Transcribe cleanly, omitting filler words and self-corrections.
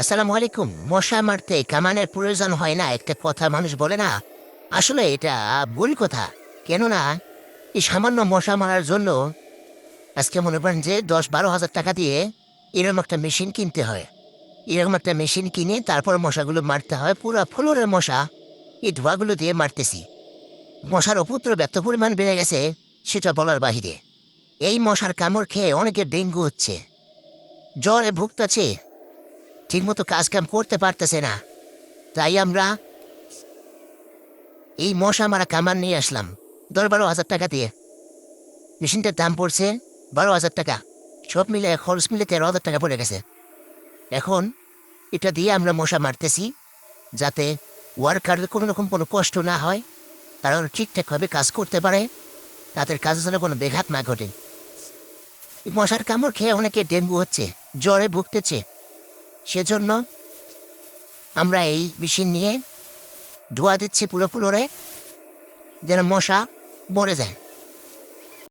আসসালামু আলাইকুম। মশা মারতে কামানের প্রয়োজন হয় না, একটা কথা মানুষ বলে না? আসলে এটা ভুল কথা। কেননা এই সামান্য মশা মারার জন্য আজকে মনে করেন যে ১০-১২ হাজার টাকা দিয়ে এরকম একটা মেশিন কিনতে হয়। এরকম একটা মেশিন কিনে তারপর মশাগুলো মারতে হয়। পুরা ফ্লোরের মশা এই ধোঁয়াগুলো দিয়ে মারতেছি। মশার উপদ্রব এত পরিমাণ বেড়ে গেছে, সেটা বলার বাহিরে। এই মশার কামড় খেয়ে অনেকের ডেঙ্গু হচ্ছে, জ্বরে ভুগতেছে, ঠিকমতো কাজ কাম করতে পারতেছে না। তাই আমরা এই মশা মারা কামান নিয়ে আসলাম ১০-১২ হাজার টাকা দিয়ে। মেশিনটার দাম পড়ছে ১২ হাজার টাকা। সব মিলে খরচ মিলে ১৩ হাজার টাকা পড়ে গেছে। এখন এটা দিয়ে আমরা মশা মারতেছি, যাতে ওয়ার্কারদের কোনো রকম কোনো কষ্ট না হয়, কারণ ঠিকঠাকভাবে কাজ করতে পারে, তাদের কাজে যেন কোনো ব্যাঘাত না ঘটে। এই মশার কামড় খেয়ে অনেকে ডেঙ্গু হচ্ছে, জ্বরে ভুগতেছে। সেজন্য আমরা এই মেশিন নিয়ে ধোয়া দিচ্ছি পুরো ফ্লোরে, যেন মশা মরে যায়।